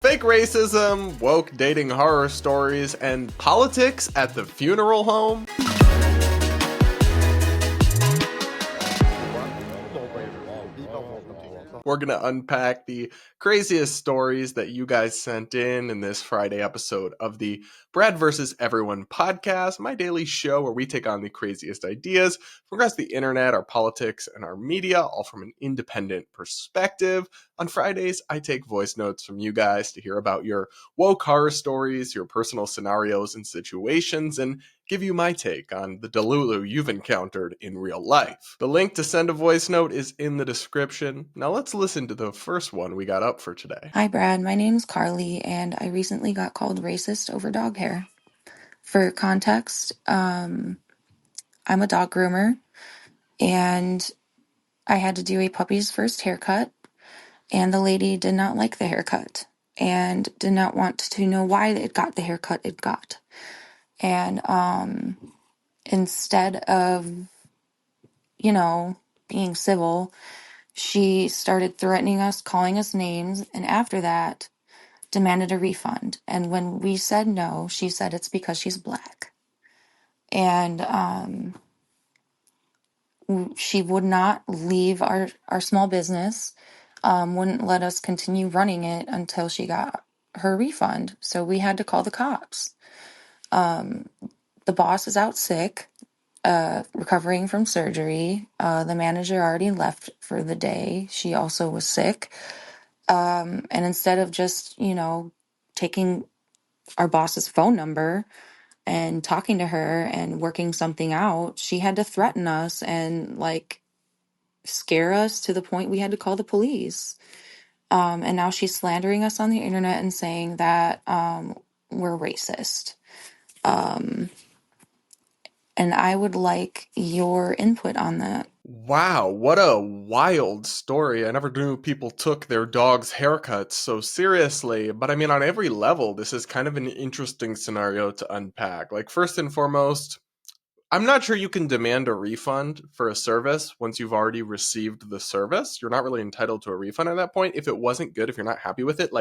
Fake racism, woke dating horror stories, and politics at the funeral home. We're going to unpack the craziest stories that you guys sent in this Friday episode of the Brad vs. Everyone podcast, my daily show where we take on the craziest ideas from across the internet, our politics, and our media, all from an independent perspective. On Fridays, I take voice notes from you guys to hear about your woke horror stories, your personal scenarios and situations, and give you my take on the Delulu you've encountered in real life. The link to send a voice note is in the description. Now let's listen to the first one we got up for today. Hi, Brad. My name's Carly, and I recently got called racist over dog hair. For context, I'm a dog groomer, and I had to do a puppy's first haircut, and the lady did not like the haircut and did not want to know why it got the haircut it got. And instead of, being civil, she started threatening us, calling us names, and after that, demanded a refund. And when we said no, she said it's because she's black. And she would not leave our small business, wouldn't let us continue running it until she got her refund. So we had to call the cops. The boss is out sick, recovering from surgery. The manager already left for the day. She also was sick. And instead of just, taking our boss's phone number and talking to her and working something out, she had to threaten us and scare us to the point we had to call the police. And now she's slandering us on the internet and saying that we're racist. And I would like your input on that. Wow, what a wild story. I never knew people took their dogs' haircuts so seriously. But I mean, on every level, this is kind of an interesting scenario to unpack. Like, first and foremost, I'm not sure you can demand a refund for a service once you've already received the service. You're not really entitled to a refund at that point. If it wasn't good, if you're not happy with it,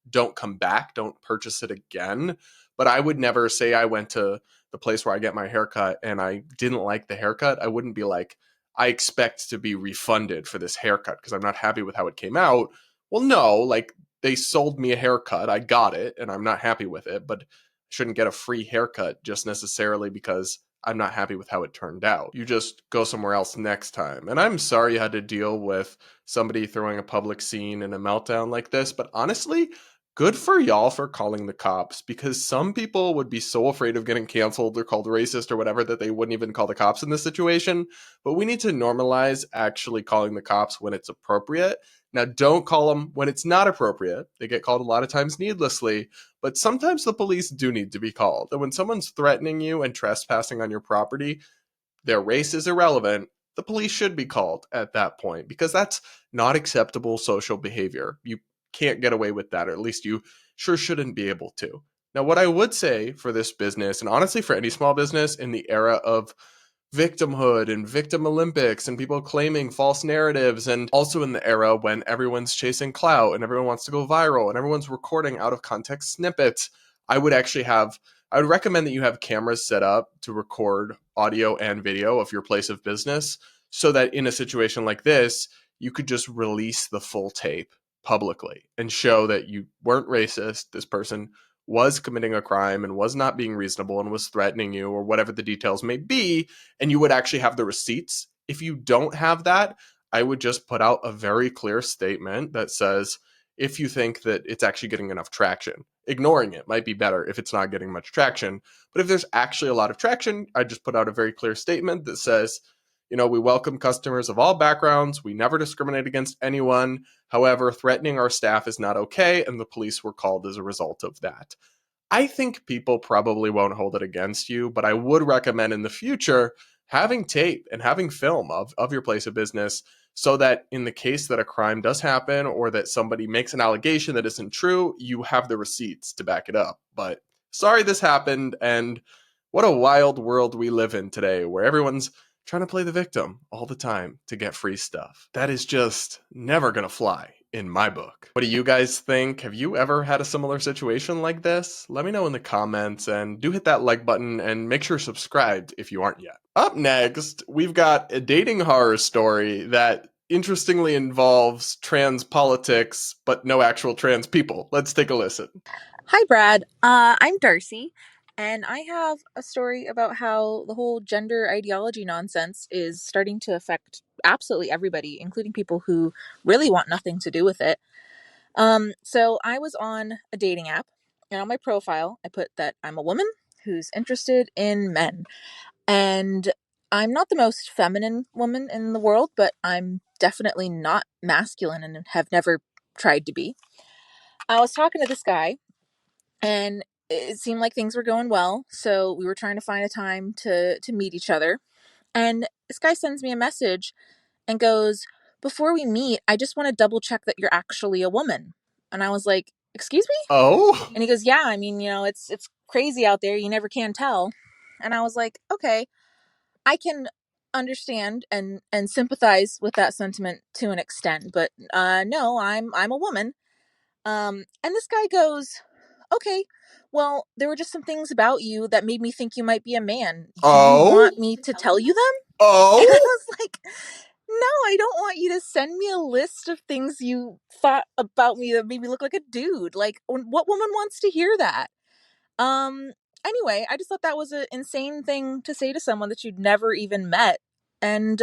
don't come back, don't purchase it again. But I would never say I went to the place where I get my haircut and I didn't like the haircut. I wouldn't be like, I expect to be refunded for this haircut because I'm not happy with how it came out. Well, no, they sold me a haircut. I got it and I'm not happy with it, but I shouldn't get a free haircut just necessarily because I'm not happy with how it turned out. You just go somewhere else next time. And I'm sorry you had to deal with somebody throwing a public scene and a meltdown like this, but honestly, good for y'all for calling the cops, because some people would be so afraid of getting canceled or called racist or whatever that they wouldn't even call the cops in this situation. But we need to normalize actually calling the cops when it's appropriate. Now, don't call them when it's not appropriate. They get called a lot of times needlessly, but sometimes the police do need to be called. And when someone's threatening you and trespassing on your property, their race is irrelevant. The police should be called at that point because that's not acceptable social behavior. You can't get away with that, or at least you sure shouldn't be able to. Now, what I would say for this business, and honestly for any small business in the era of victimhood and victim Olympics and people claiming false narratives, and also in the era when everyone's chasing clout and everyone wants to go viral and everyone's recording out of context snippets, I would recommend that you have cameras set up to record audio and video of your place of business so that in a situation like this, you could just release the full tape publicly and show that you weren't racist. This person was committing a crime and was not being reasonable and was threatening you, or whatever the details may be, and you would actually have the receipts. If you don't have that, I would just put out a very clear statement that says, if you think that it's actually getting enough traction, ignoring it might be better if it's not getting much traction. But if there's actually a lot of traction, I just put out a very clear statement that says, we welcome customers of all backgrounds. We never discriminate against anyone. However, threatening our staff is not okay, and the police were called as a result of that. I think people probably won't hold it against you, but I would recommend in the future having tape and having film of your place of business so that in the case that a crime does happen or that somebody makes an allegation that isn't true, you have the receipts to back it up. But sorry this happened, and what a wild world we live in today where everyone's trying to play the victim all the time to get free stuff. That is just never going to fly in my book. What do you guys think? Have you ever had a similar situation like this? Let me know in the comments, and do hit that like button and make sure subscribed if you aren't yet. Up next, we've got a dating horror story that interestingly involves trans politics, but no actual trans people. Let's take a listen. Hi, Brad. I'm Darcy, and I have a story about how the whole gender ideology nonsense is starting to affect absolutely everybody, including people who really want nothing to do with it. So I was on a dating app, and on my profile, I put that I'm a woman who's interested in men. And I'm not the most feminine woman in the world, but I'm definitely not masculine and have never tried to be. I was talking to this guy and it seemed like things were going well, so we were trying to find a time to meet each other. And this guy sends me a message and goes, "Before we meet, I just want to double check that you're actually a woman." And I was like, "Excuse me?" Oh? And he goes, "Yeah, I mean, it's crazy out there, you never can tell." And I was like, "Okay, I can understand and sympathize with that sentiment to an extent, but no, I'm a woman." And this guy goes, "Okay, well, there were just some things about you that made me think you might be a man. Do you Oh? want me to tell you them?" And I Oh? was like, "No, I don't want you to send me a list of things you thought about me that made me look like a dude. Like, what woman wants to hear that?" Um, anyway, I just thought that was an insane thing to say to someone that you'd never even met. And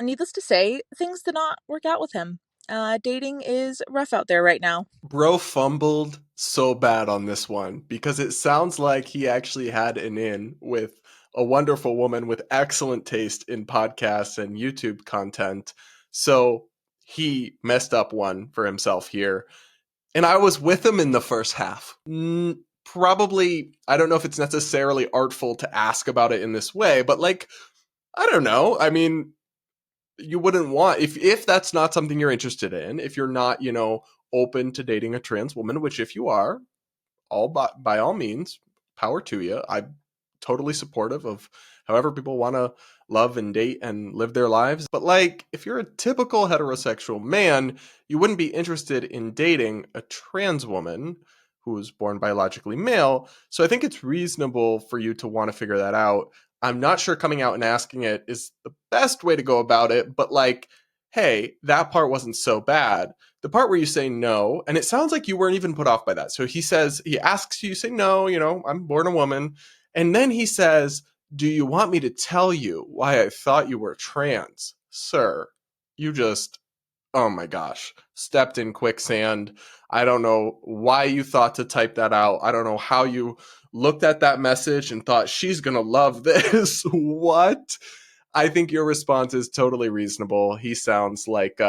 needless to say, things did not work out with him. Dating is rough out there right now. Bro fumbled so bad on this one because it sounds like he actually had an in with a wonderful woman with excellent taste in podcasts and YouTube content. So he messed up one for himself here. And I was with him in the first half. Probably, I don't know if it's necessarily artful to ask about it in this way, but like, I don't know. I mean, you wouldn't want if that's not something you're interested in, if you're not, open to dating a trans woman, which if you are, by all means, power to you. I'm totally supportive of however people want to love and date and live their lives. But like, if you're a typical heterosexual man, you wouldn't be interested in dating a trans woman who was born biologically male. So I think it's reasonable for you to want to figure that out. I'm not sure coming out and asking it is the best way to go about it, but like, hey, that part wasn't so bad. The part where you say no, and it sounds like you weren't even put off by that. So he asks you, say no, I'm born a woman. And then he says, "Do you want me to tell you why I thought you were trans?" Sir, you just, oh my gosh, stepped in quicksand. I don't know why you thought to type that out. I don't know how you looked at that message and thought she's going to love this. What? I think your response is totally reasonable. He sounds like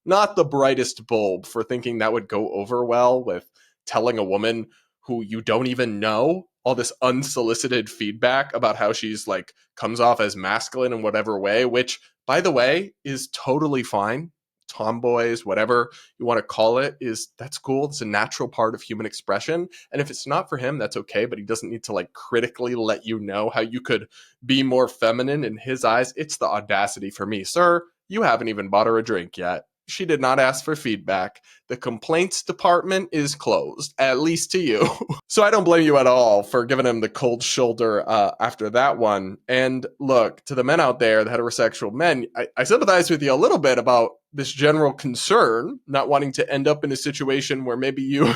not the brightest bulb for thinking that would go over well with telling a woman who you don't even know all this unsolicited feedback about how she's like comes off as masculine in whatever way, which by the way is totally fine. Tomboys, whatever you want to call it, is that's cool. It's a natural part of human expression. And if it's not for him, that's okay, but he doesn't need to like critically let you know how you could be more feminine in his eyes. It's the audacity for me. Sir, you haven't even bought her a drink yet. She did not ask for feedback. The complaints department is closed, at least to you. So I don't blame you at all for giving him the cold shoulder after that one. And look, to the men out there, the heterosexual men, I sympathize with you a little bit about this general concern, not wanting to end up in a situation where maybe you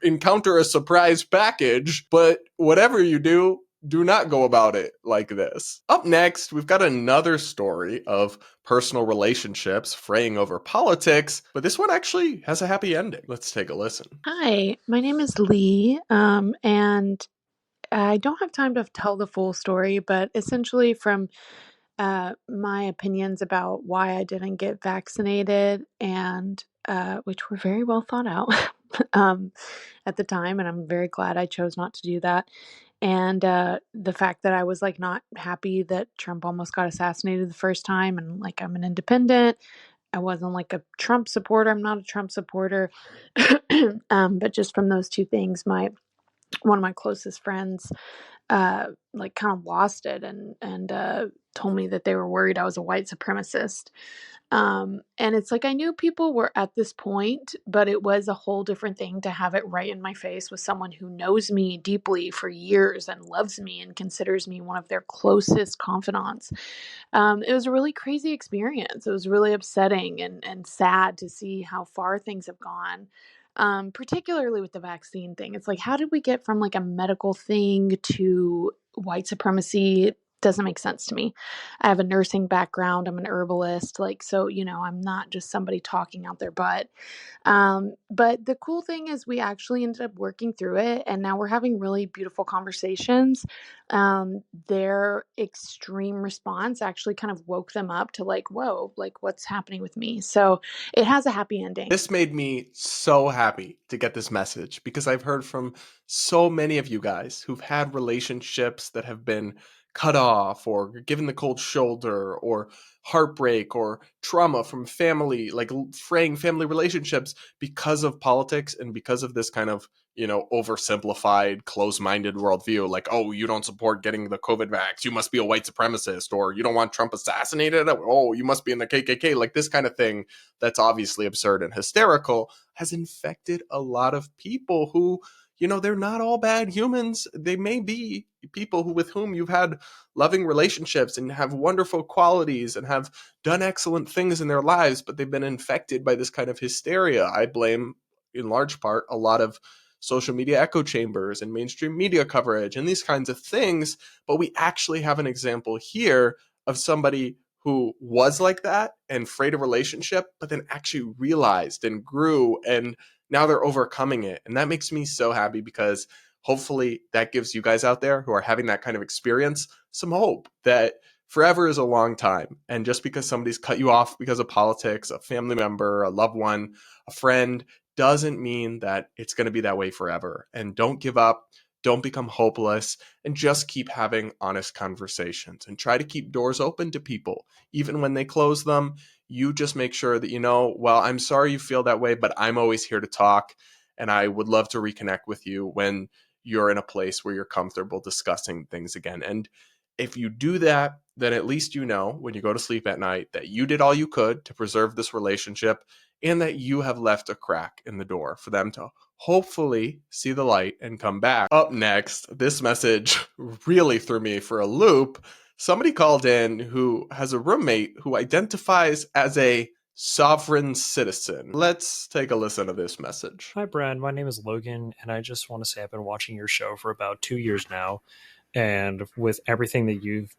encounter a surprise package, but whatever you do not go about it like this. Up next, we've got another story of personal relationships fraying over politics, but this one actually has a happy ending. Let's take a listen. Hi, my name is Lee, and I don't have time to tell the full story, but essentially, from my opinions about why I didn't get vaccinated, and which were very well thought out um, at the time, and I'm very glad I chose not to do that. And the fact that I was like not happy that Trump almost got assassinated the first time, and like I'm an independent. I wasn't like a Trump supporter. I'm not a Trump supporter. But just from those two things, my one of my closest friends like kind of lost it and told me that they were worried I was a white supremacist. And it's like I knew people were at this point, but it was a whole different thing to have it right in my face with someone who knows me deeply for years and loves me and considers me one of their closest confidants. It was a really crazy experience. It was really upsetting and sad to see how far things have gone. Particularly with the vaccine thing. It's like, how did we get from like a medical thing to white supremacy? Doesn't make sense to me. I have a nursing background. I'm an herbalist. Like, so, I'm not just somebody talking out their butt. But the cool thing is we actually ended up working through it and now we're having really beautiful conversations. Their extreme response actually kind of woke them up to like, whoa, like what's happening with me? So it has a happy ending. This made me so happy to get this message because I've heard from so many of you guys who've had relationships that have been cut off or given the cold shoulder or heartbreak or trauma from family, like fraying family relationships because of politics and because of this kind of, oversimplified, close-minded worldview. Like, oh, you don't support getting the COVID vax, you must be a white supremacist, or you don't want Trump assassinated, oh, you must be in the KKK. Like this kind of thing that's obviously absurd and hysterical has infected a lot of people who, they're not all bad humans. They may be people with whom you've had loving relationships and have wonderful qualities and have done excellent things in their lives, but they've been infected by this kind of hysteria. I blame, in large part, a lot of social media echo chambers and mainstream media coverage and these kinds of things. But we actually have an example here of somebody who was like that and frayed a relationship, but then actually realized and grew, and now they're overcoming it. And that makes me so happy because hopefully that gives you guys out there who are having that kind of experience some hope that forever is a long time. And just because somebody's cut you off because of politics, a family member, a loved one, a friend, doesn't mean that it's going to be that way forever. And don't give up. Don't become hopeless, and just keep having honest conversations and try to keep doors open to people. Even when they close them, you just make sure that, well, I'm sorry you feel that way, but I'm always here to talk. And I would love to reconnect with you when you're in a place where you're comfortable discussing things again. And if you do that, then at least when you go to sleep at night that you did all you could to preserve this relationship and that you have left a crack in the door for them to hopefully see the light and come back. Up next, this message really threw me for a loop. Somebody called in who has a roommate who identifies as a sovereign citizen. Let's take a listen to this message. Hi, Brad. My name is Logan, and I just want to say I've been watching your show for about 2 years now. And with everything that you've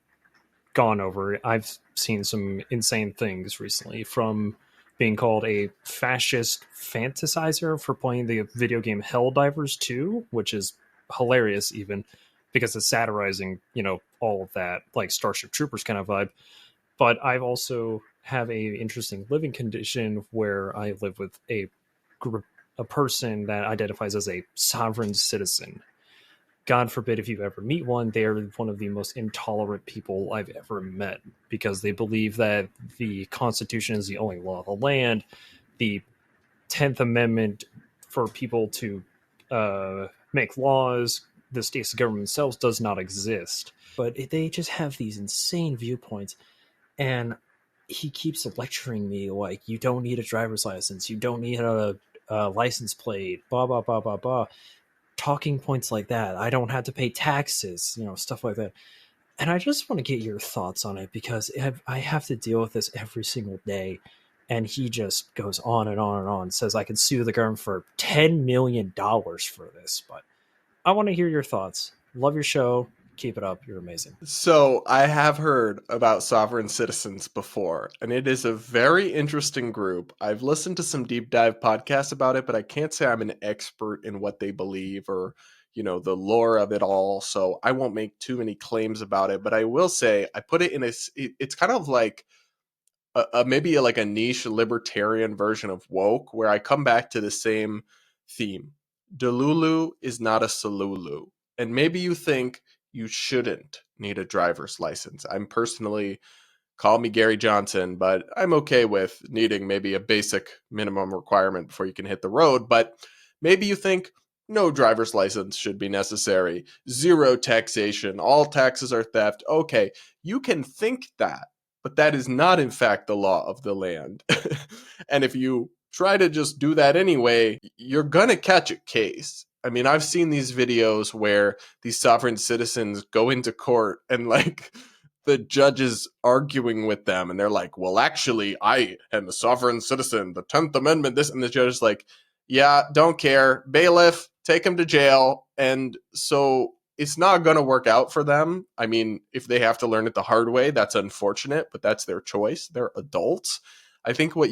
gone over, I've seen some insane things recently, from being called a fascist fantasizer for playing the video game Helldivers 2, which is hilarious even because it's satirizing, all of that, like Starship Troopers kind of vibe. But I've also have a interesting living condition where I live with a person that identifies as a sovereign citizen. God forbid if you ever meet one, they're one of the most intolerant people I've ever met because they believe that the Constitution is the only law of the land. The 10th Amendment for people to make laws, the states government themselves does not exist. But they just have these insane viewpoints. And he keeps lecturing me like, you don't need a driver's license, you don't need a license plate, blah, blah, blah, blah, blah. Talking points like that. I don't have to pay taxes, stuff like that. And I just want to get your thoughts on it because I have to deal with this every single day. And he just goes on and on and on, says I could sue the government for $10 million for this. But I want to hear your thoughts. Love your show. Keep it up. You're amazing. So I have heard about sovereign citizens before, and it is a very interesting group. I've listened to some deep dive podcasts about it, but I can't say I'm an expert in what they believe or, the lore of it all. So I won't make too many claims about it, but I will say I put it in it's kind of like maybe like a niche libertarian version of woke, where I come back to the same theme. Delulu is not a Salulu. And maybe you think you shouldn't need a driver's license. I'm personally, call me Gary Johnson, but I'm okay with needing maybe a basic minimum requirement before you can hit the road. But maybe you think no driver's license should be necessary, zero taxation, all taxes are theft. Okay, you can think that, but that is not, in fact, the law of the land. And if you try to just do that anyway, you're gonna catch a case. I mean, I've seen these videos where these sovereign citizens go into court and like the judges arguing with them, and they're like, well, actually, I am a sovereign citizen, the 10th Amendment, this, and the judge is like, yeah, don't care. Bailiff, take him to jail. And so it's not going to work out for them. I mean, if they have to learn it the hard way, that's unfortunate, but that's their choice. They're adults. I think what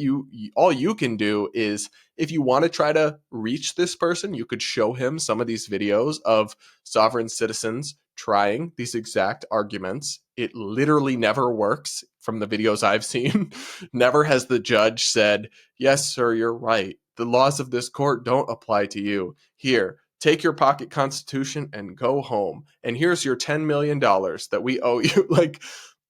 all you can do is, if you want to try to reach this person, you could show him some of these videos of sovereign citizens trying these exact arguments. It literally never works from the videos I've seen. Never has the judge said, yes, sir, you're right. The laws of this court don't apply to you. Here, take your pocket constitution and go home. And here's your $10 million that we owe you. Like,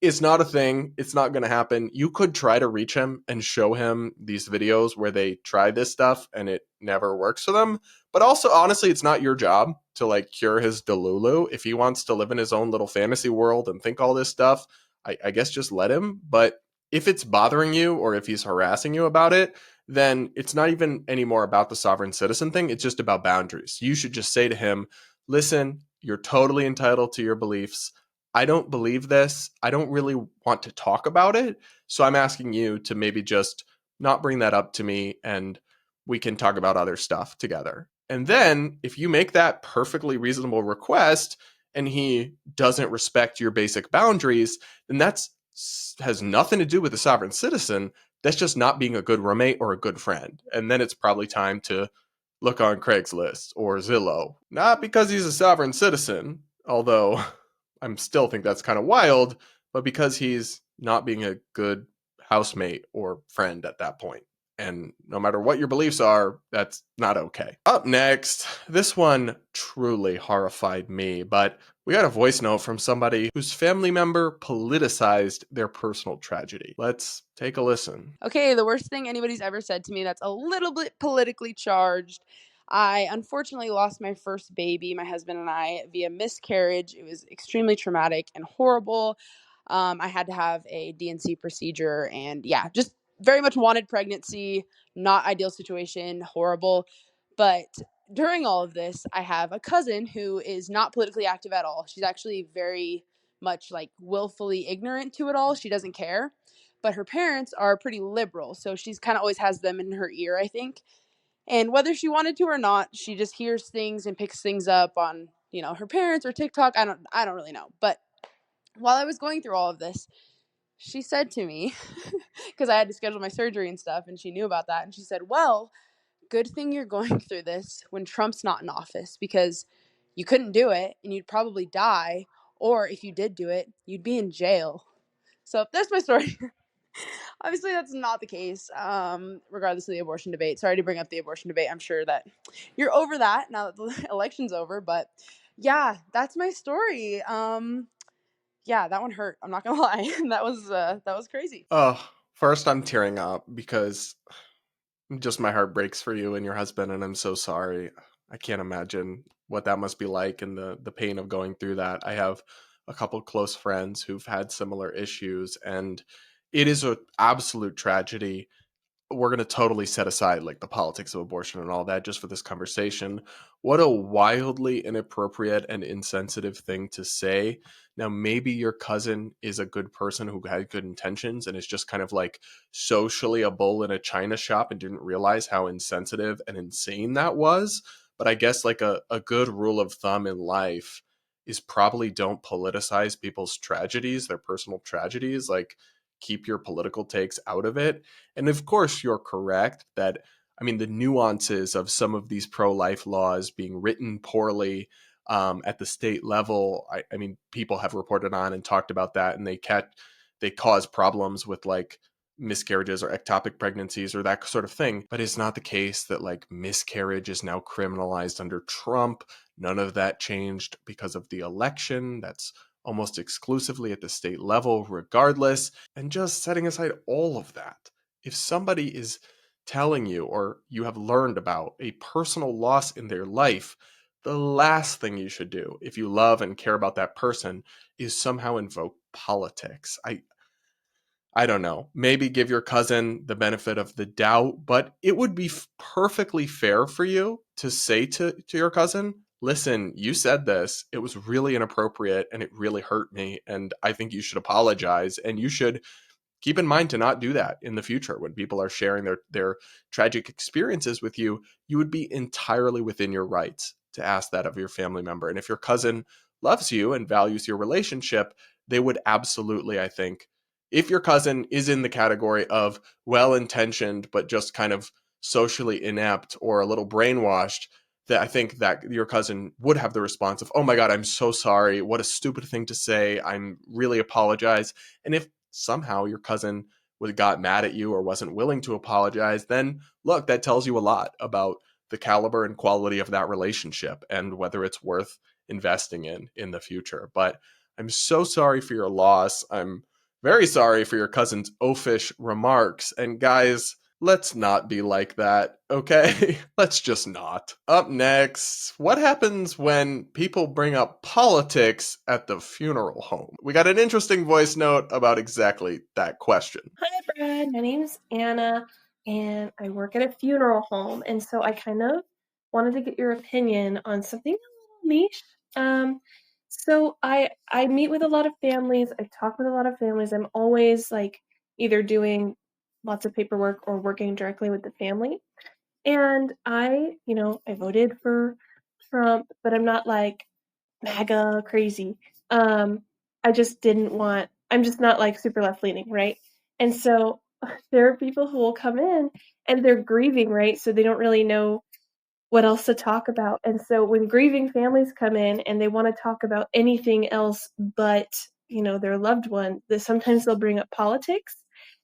it's not a thing. It's not going to happen. You could try to reach him and show him these videos where they try this stuff and it never works for them. But also, honestly, it's not your job to like cure his delulu. If he wants to live in his own little fantasy world and think all this stuff, I guess just let him. But if it's bothering you or if he's harassing you about it, then it's not even anymore about the sovereign citizen thing. It's just about boundaries. You should just say to him, listen, you're totally entitled to your beliefs. I don't believe this. I don't really want to talk about it. So I'm asking you to maybe just not bring that up to me, and we can talk about other stuff together. And then if you make that perfectly reasonable request and he doesn't respect your basic boundaries, then that's has nothing to do with the sovereign citizen. That's just not being a good roommate or a good friend. And then it's probably time to look on Craigslist or Zillow. Not because he's a sovereign citizen, although I still think that's kind of wild, but because he's not being a good housemate or friend at that point. And no matter what your beliefs are, that's not okay. Up next, this one truly horrified me, but we got a voice note from somebody whose family member politicized their personal tragedy. Let's take a listen. Okay, the worst thing anybody's ever said to me that's a little bit politically charged. I unfortunately lost my first baby, my husband and I, via miscarriage. It was extremely traumatic and horrible. I had to have a DNC procedure, and yeah, just very much wanted pregnancy, not ideal situation, horrible. But during all of this, I have a cousin who is not politically active at all. She's actually very much like willfully ignorant to it all. She doesn't care, but her parents are pretty liberal, so she's kind of always has them in her ear, I think. And whether she wanted to or not, she just hears things and picks things up on, her parents or TikTok. I don't really know. But while I was going through all of this, she said to me, because I had to schedule my surgery and stuff, and she knew about that, and she said, "Well, good thing you're going through this when Trump's not in office, because you couldn't do it and you'd probably die, or if you did do it, you'd be in jail." So that's my story. Obviously, that's not the case, regardless of the abortion debate. Sorry to bring up the abortion debate. I'm sure that you're over that now that the election's over. But yeah, that's my story. Yeah, that one hurt. I'm not gonna lie. That was crazy. Oh, first I'm tearing up because just my heart breaks for you and your husband, and I'm so sorry. I can't imagine what that must be like and the pain of going through that. I have a couple close friends who've had similar issues, and it is an absolute tragedy. We're going to totally set aside like the politics of abortion and all that just for this conversation. What a wildly inappropriate and insensitive thing to say. Now, maybe your cousin is a good person who had good intentions and is just kind of like socially a bull in a china shop and didn't realize how insensitive and insane that was. But I guess like a good rule of thumb in life is probably don't politicize people's tragedies, their personal tragedies. Like, keep your political takes out of it. And of course, you're correct that, I mean, the nuances of some of these pro life laws being written poorly at the state level, I mean, people have reported on and talked about that, and they cause problems with like miscarriages or ectopic pregnancies or that sort of thing. But it's not the case that like miscarriage is now criminalized under Trump. None of that changed because of the election. That's almost exclusively at the state level, regardless. And just setting aside all of that, if somebody is telling you or you have learned about a personal loss in their life, the last thing you should do if you love and care about that person is somehow invoke politics. I don't know. Maybe give your cousin the benefit of the doubt, but it would be perfectly fair for you to say to your cousin, listen, you said this. It was really inappropriate and it really hurt me. And I think you should apologize. And you should keep in mind to not do that in the future when people are sharing their tragic experiences with you. You would be entirely within your rights to ask that of your family member. And if your cousin loves you and values your relationship, they would absolutely, I think, if your cousin is in the category of well-intentioned but just kind of socially inept or a little brainwashed, that I think that your cousin would have the response of, oh my God, I'm so sorry. What a stupid thing to say. I'm really apologize. And if somehow your cousin got mad at you or wasn't willing to apologize, then look, that tells you a lot about the caliber and quality of that relationship and whether it's worth investing in the future. But I'm so sorry for your loss. I'm very sorry for your cousin's oafish remarks. And guys, let's not be like that, okay? Let's just not. Up next, what happens when people bring up politics at the funeral home? We got an interesting voice note about exactly that question. Hi, Brad. My name's Anna, and I work at a funeral home. And so I kind of wanted to get your opinion on something a little niche. So I meet with a lot of families. I talk with a lot of families. I'm always like either doing lots of paperwork or working directly with the family. And I voted for Trump, but I'm not like MAGA crazy. Um, I just didn't want, I'm just not like super left leaning, right? And so there are people who will come in and they're grieving, right? So they don't really know what else to talk about. And so when grieving families come in and they want to talk about anything else but, their loved one, sometimes they'll bring up politics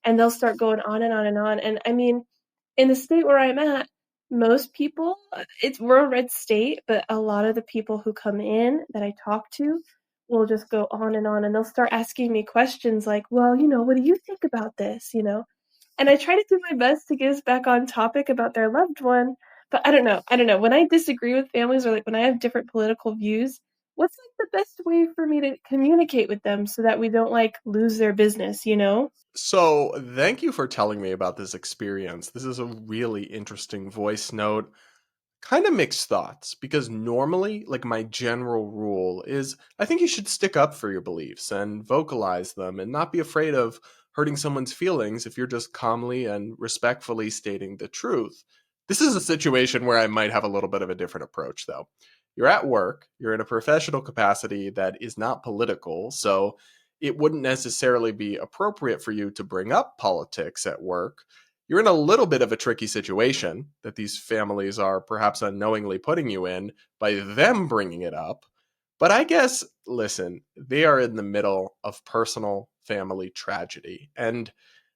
and they'll start going on and on and on. And I mean, in the state where I'm at, most people, we're a red state, but a lot of the people who come in that I talk to will just go on and they'll start asking me questions like, well, what do you think about this? And I try to do my best to get us back on topic about their loved one, but I don't know. I don't know. When I disagree with families or like when I have different political views, what's like the best way for me to communicate with them so that we don't like lose their business? So, thank you for telling me about this experience. This is a really interesting voice note. Kind of mixed thoughts because normally, like, my general rule is I think you should stick up for your beliefs and vocalize them and not be afraid of hurting someone's feelings if you're just calmly and respectfully stating the truth. This is a situation where I might have a little bit of a different approach, though. You're at work, you're in a professional capacity that is not political, so it wouldn't necessarily be appropriate for you to bring up politics at work. You're in a little bit of a tricky situation that these families are perhaps unknowingly putting you in by them bringing it up. But I guess, listen, they are in the middle of personal family tragedy. And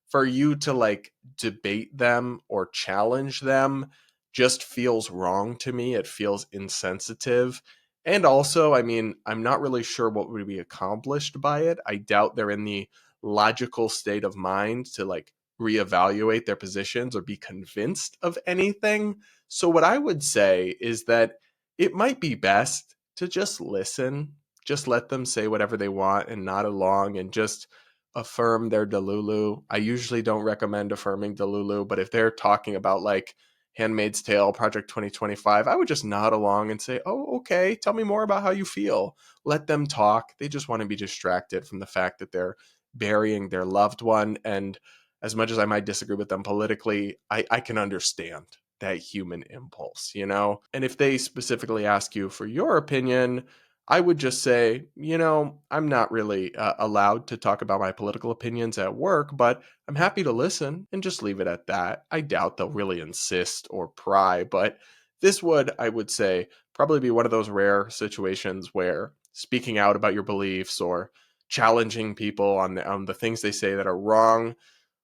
for you to like debate them or challenge them just feels wrong to me. It feels insensitive. And also, I mean, I'm not really sure what would be accomplished by it. I doubt they're in the logical state of mind to like reevaluate their positions or be convinced of anything. So, what I would say is that it might be best to just listen, just let them say whatever they want and nod along and just affirm their Delulu. I usually don't recommend affirming Delulu, but if they're talking about like Handmaid's Tale, Project 2025, I would just nod along and say, oh, okay, tell me more about how you feel. Let them talk. They just want to be distracted from the fact that they're burying their loved one. And as much as I might disagree with them politically, I can understand that human impulse, you know? And if they specifically ask you for your opinion, I would just say, I'm not really allowed to talk about my political opinions at work, but I'm happy to listen and just leave it at that. I doubt they'll really insist or pry, but this would, I would say, probably be one of those rare situations where speaking out about your beliefs or challenging people on the things they say that are wrong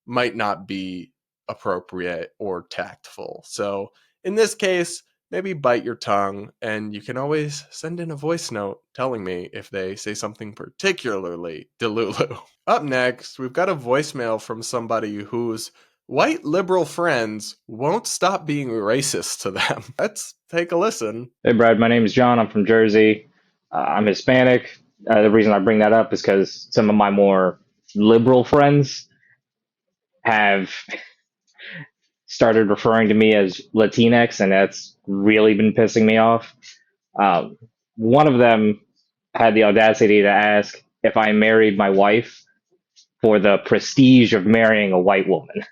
might not be appropriate or tactful. So in this case, maybe bite your tongue, and you can always send in a voice note telling me if they say something particularly delulu. Up next, we've got a voicemail from somebody whose white liberal friends won't stop being racist to them. Let's take a listen. Hey, Brad, my name is John. I'm from Jersey. I'm Hispanic. The reason I bring that up is because some of my more liberal friends have started referring to me as Latinx, and that's really been pissing me off. Um, One of them had the audacity to ask if I married my wife for the prestige of marrying a white woman.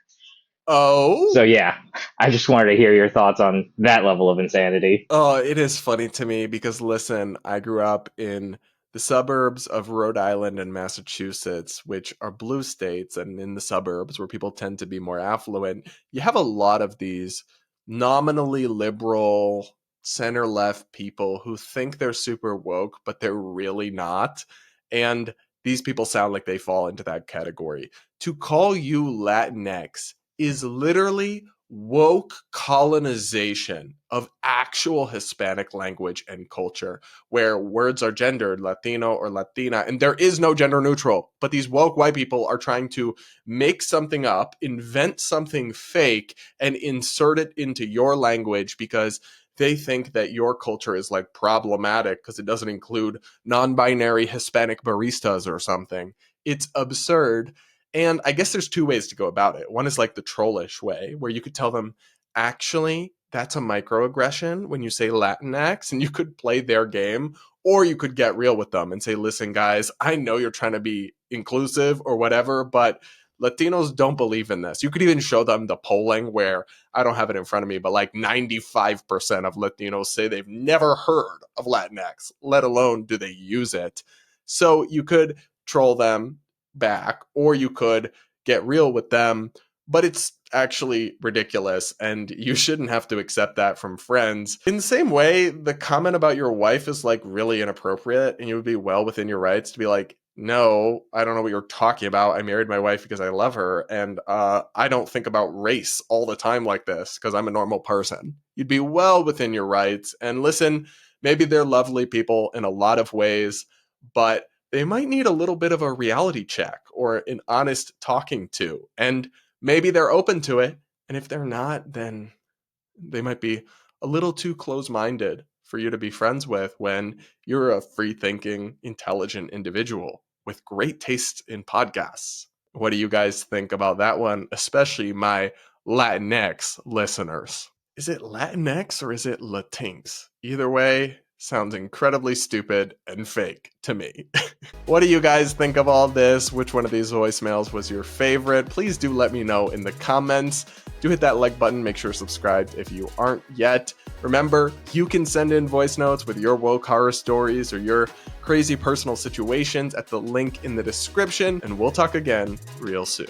Oh? So, yeah, I just wanted to hear your thoughts on that level of insanity. Oh, it is funny to me because listen, I grew up in the suburbs of Rhode Island and Massachusetts, which are blue states, and in the suburbs where people tend to be more affluent, you have a lot of these nominally liberal, center left people who think they're super woke, but they're really not. And these people sound like they fall into that category. To call you Latinx is literally woke colonization of actual Hispanic language and culture, where words are gendered, Latino or Latina, and there is no gender neutral. But these woke white people are trying to make something up, invent something fake, and insert it into your language because they think that your culture is like problematic because it doesn't include non-binary Hispanic baristas or something. It's absurd. And I guess there's two ways to go about it. One is like the trollish way, where you could tell them, actually, that's a microaggression when you say Latinx, and you could play their game. Or you could get real with them and say, listen, guys, I know you're trying to be inclusive or whatever, but Latinos don't believe in this. You could even show them the polling where I don't have it in front of me, but like 95% of Latinos say they've never heard of Latinx, let alone do they use it. So you could troll them back, or you could get real with them, but it's actually ridiculous and you shouldn't have to accept that from friends. In the same way, the comment about your wife is like really inappropriate, and you would be well within your rights to be like, no, I don't know what you're talking about. I married my wife because I love her, and I don't think about race all the time like this because I'm a normal person. You'd be well within your rights. And listen, maybe they're lovely people in a lot of ways, but they might need a little bit of a reality check or an honest talking to. And maybe they're open to it. And if they're not, then they might be a little too close minded for you to be friends with when you're a free thinking, intelligent individual with great taste in podcasts. What do you guys think about that one, especially my Latinx listeners? Is it Latinx or is it Latinx? Either way, sounds incredibly stupid and fake to me. What do you guys think of all this? Which one of these voicemails was your favorite? Please do let me know in the comments. Do hit that like button. Make sure to subscribe if you aren't yet. Remember, you can send in voice notes with your woke horror stories or your crazy personal situations at the link in the description, and we'll talk again real soon.